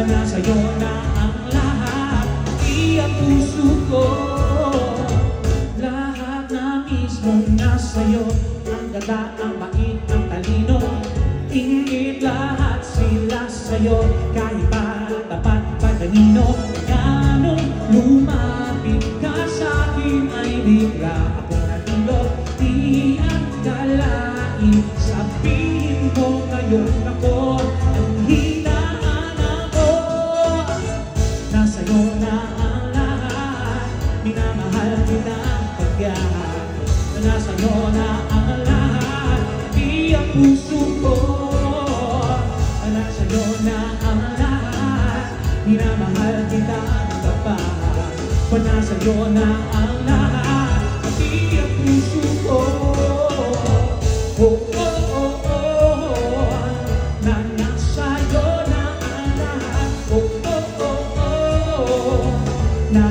Sa'yo na ang lahat, di ang puso ko. Lahat na mismo nasa'yo, ang ganda, ang bait, ang talino. Ingit lahat sila sa'yo, kahit pa tapat pa kanino. Ganong lumapit ka sa'kin ay bigla akong natulog. Di ang kalain, sabihin mo ngayon ako ang hinaan ako. Nasa'yo na ang lahat, minamahal kita ang pagyan. Nasa'yo na ang lahat, di ang puso ko. Nasa'yo na ang lahat, minamahal kita ang tapat. Nasa'yo na ang lahat, di ang puso ko. Oh, oh, oh, oh, na nasa'yo na ang lahat. Oh, oh, oh, oh, na